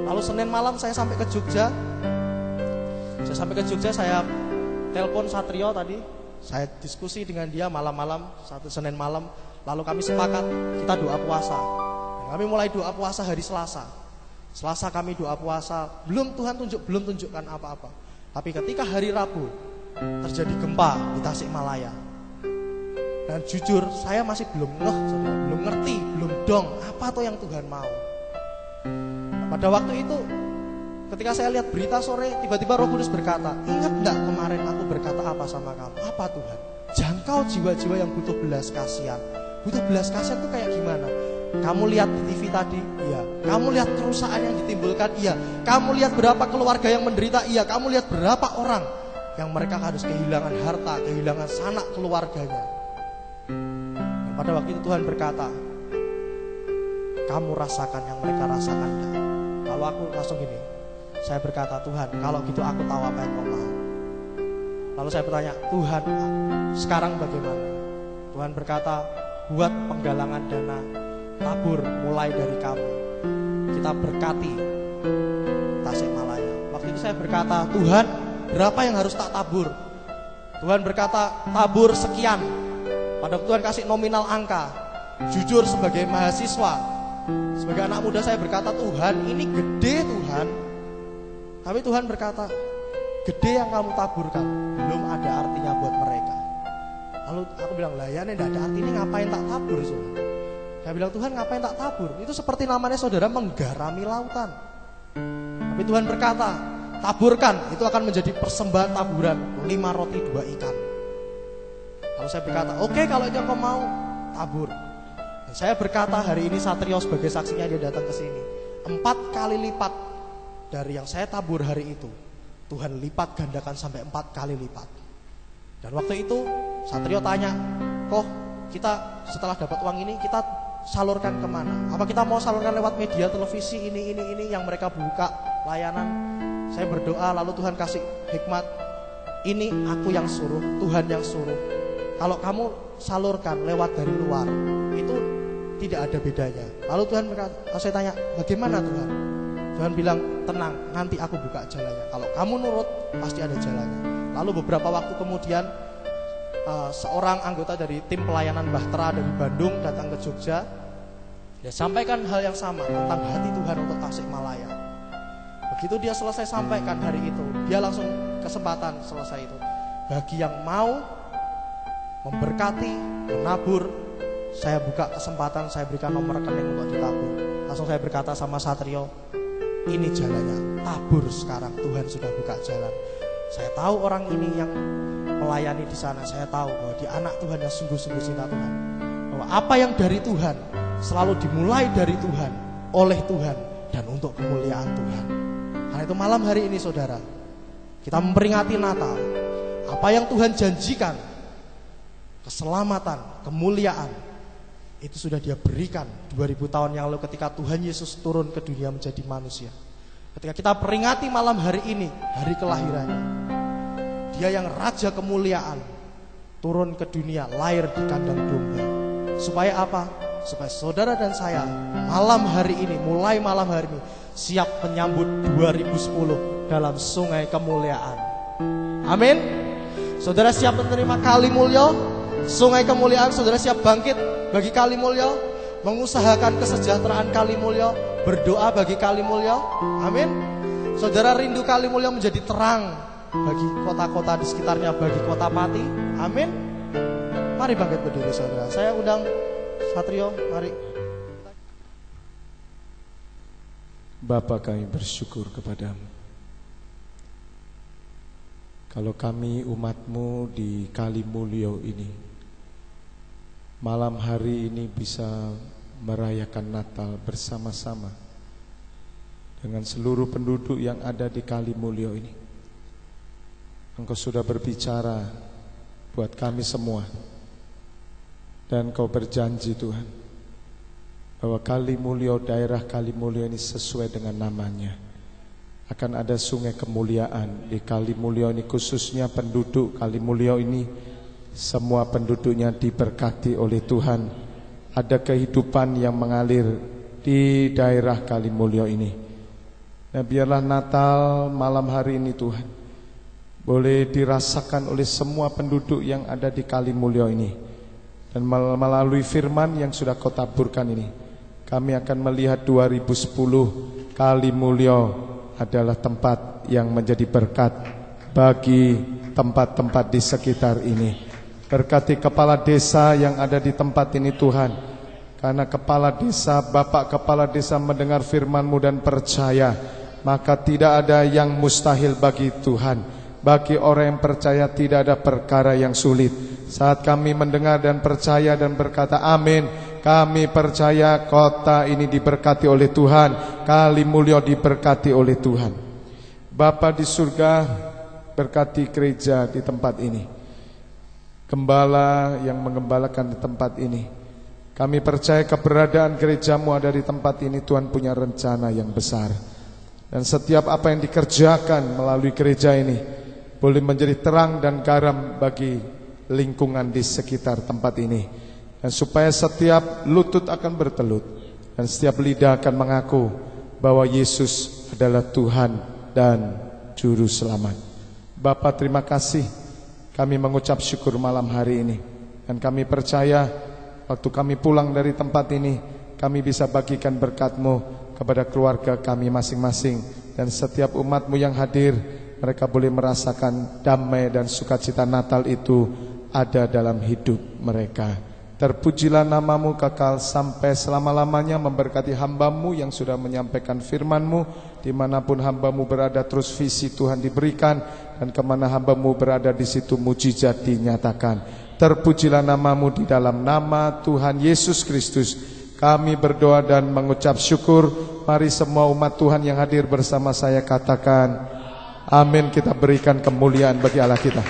Lalu Senin malam saya sampai ke Jogja. Saya telepon Satrio tadi. Saya diskusi dengan dia malam-malam, satu Senin malam. Lalu kami sepakat kita doa puasa. Dan kami mulai doa puasa hari Selasa. Selasa kami doa puasa, belum tunjukkan apa-apa. Tapi ketika hari Rabu terjadi gempa di Tasikmalaya. Dan jujur saya masih belum ngerti, belum dong apa tuh yang Tuhan mau. Nah, pada waktu itu ketika saya lihat berita sore, tiba-tiba Roh Kudus berkata, ingat enggak kemarin aku berkata apa sama kamu? Apa Tuhan? Jangkau jiwa-jiwa yang butuh belas kasihan. Butuh belas kasihan itu kayak gimana? Kamu lihat di TV tadi? Iya. Kamu lihat kerusakan yang ditimbulkan? Iya. Kamu lihat berapa keluarga yang menderita? Iya. Kamu lihat berapa orang yang mereka harus kehilangan harta, kehilangan sanak keluarganya. Dan pada waktu itu Tuhan berkata, kamu rasakan yang mereka rasakan enggak? Lalu aku langsung gini, saya berkata, Tuhan, kalau gitu aku tahu apa yang kau mau. Lalu saya bertanya, Tuhan, sekarang bagaimana? Tuhan berkata, buat penggalangan dana tabur mulai dari kamu. Kita berkati Tasikmalaya. Waktu itu saya berkata, Tuhan, berapa yang harus tak tabur? Tuhan berkata, tabur sekian. Pada Tuhan kasih nominal angka. Jujur sebagai mahasiswa, sebagai anak muda saya berkata, Tuhan, ini gede Tuhan. Tapi Tuhan berkata, gede yang kamu taburkan belum ada artinya buat mereka. Lalu aku bilang, lah ya ini tidak ada arti, ini ngapain tak tabur saudara? Saya bilang, Tuhan ngapain tak tabur? Itu seperti namanya saudara menggarami lautan. Tapi Tuhan berkata, taburkan, itu akan menjadi persembahan taburan 5 roti 2 ikan. Lalu saya berkata, oke, kalau itu yang kau mau, tabur. Dan saya berkata, hari ini Satrio sebagai saksinya dia datang ke sini. 4 kali lipat dari yang saya tabur hari itu, Tuhan lipat gandakan sampai 4 kali lipat. Dan waktu itu Satrio tanya, kok kita setelah dapat uang ini kita salurkan kemana? Apa kita mau salurkan lewat media televisi ini yang mereka buka layanan? Saya berdoa, lalu Tuhan kasih hikmat, ini aku yang suruh, Tuhan yang suruh. Kalau kamu salurkan lewat dari luar, itu tidak ada bedanya. Lalu Tuhan berkata, saya tanya, bagaimana Tuhan? Tuhan bilang, tenang, nanti aku buka jalannya. Kalau kamu nurut, pasti ada jalannya. Lalu beberapa waktu kemudian, seorang anggota dari tim pelayanan Bahtera dari Bandung datang ke Jogja. Dia sampaikan hal yang sama tentang hati Tuhan untuk Tasikmalaya. Begitu dia selesai sampaikan hari itu, dia langsung kesempatan selesai itu. Bagi yang mau memberkati, menabur, saya buka kesempatan, saya berikan nomor rekening untuk ditabur. Langsung saya berkata sama Satrio, ini jalannya, tabur sekarang, Tuhan sudah buka jalan. Saya tahu orang ini yang melayani di sana, saya tahu bahwa dia anak Tuhan yang sungguh-sungguh cinta Tuhan. Bahwa apa yang dari Tuhan selalu dimulai dari Tuhan, oleh Tuhan, dan untuk kemuliaan Tuhan. Karena itu malam hari ini saudara, kita memperingati Natal. Apa yang Tuhan janjikan, keselamatan, kemuliaan, itu sudah dia berikan 2000 tahun yang lalu ketika Tuhan Yesus turun ke dunia menjadi manusia. Ketika kita peringati malam hari ini, hari kelahirannya, dia yang raja kemuliaan turun ke dunia, lahir di kandang domba. Supaya apa? Supaya saudara dan saya malam hari ini, mulai malam hari ini, siap menyambut 2010 dalam sungai kemuliaan. Amin. Saudara siap menerima kali mulya, sungai kemuliaan. Saudara siap bangkit bagi kali mulya, mengusahakan kesejahteraan kali mulya, berdoa bagi kali mulya. Amin. Saudara rindu kali mulya menjadi terang bagi kota-kota di sekitarnya, bagi kota Pati. Amin. Mari bangkit berdiri saudara. Saya undang Satrio, mari. Bapa, kami bersyukur kepadamu. Kalau kami umat-Mu di Kalimulyo ini, malam hari ini bisa merayakan Natal bersama-sama dengan seluruh penduduk yang ada di Kalimulyo ini. Engkau sudah berbicara buat kami semua. Dan Kau berjanji Tuhan bahwa Kalimulyo, daerah Kalimulyo ini sesuai dengan namanya. Akan ada sungai kemuliaan di Kalimulyo ini, khususnya penduduk Kalimulyo ini. Semua penduduknya diberkati oleh Tuhan. Ada kehidupan yang mengalir di daerah Kalimulyo ini. Nah, biarlah Natal malam hari ini Tuhan boleh dirasakan oleh semua penduduk yang ada di Kalimulyo ini. Dan melalui firman yang sudah Kau taburkan ini, kami akan melihat 2010 Kalimulyo adalah tempat yang menjadi berkat bagi tempat-tempat di sekitar ini. Berkati kepala desa yang ada di tempat ini Tuhan, karena kepala desa, Bapak kepala desa mendengar firman-Mu dan percaya, maka tidak ada yang mustahil bagi Tuhan. Bagi orang yang percaya tidak ada perkara yang sulit. Saat kami mendengar dan percaya dan berkata amin, kami percaya kota ini diberkati oleh Tuhan, Kalimulyo diberkati oleh Tuhan. Bapa di surga, berkati gereja di tempat ini, gembala yang menggembalakan di tempat ini. Kami percaya keberadaan gereja-Mu ada di tempat ini. Tuhan punya rencana yang besar. Dan setiap apa yang dikerjakan melalui gereja ini boleh menjadi terang dan garam bagi lingkungan di sekitar tempat ini. Dan supaya setiap lutut akan bertelut dan setiap lidah akan mengaku bahwa Yesus adalah Tuhan dan Juru Selamat. Bapa, terima kasih. Kami mengucap syukur malam hari ini. Dan kami percaya waktu kami pulang dari tempat ini, kami bisa bagikan berkat-Mu kepada keluarga kami masing-masing. Dan setiap umat-Mu yang hadir, mereka boleh merasakan damai dan sukacita Natal itu ada dalam hidup mereka. Terpujilah nama-Mu kekal sampai selama-lamanya. Memberkati hamba-Mu yang sudah menyampaikan firman-Mu. Dimanapun hamba-Mu berada, terus visi Tuhan diberikan. Dan kemana hamba-Mu berada, di situ mujizat dinyatakan. Terpujilah nama-Mu. Di dalam nama Tuhan Yesus Kristus kami berdoa dan mengucap syukur. Mari semua umat Tuhan yang hadir bersama saya katakan amin. Kita berikan kemuliaan bagi Allah kita.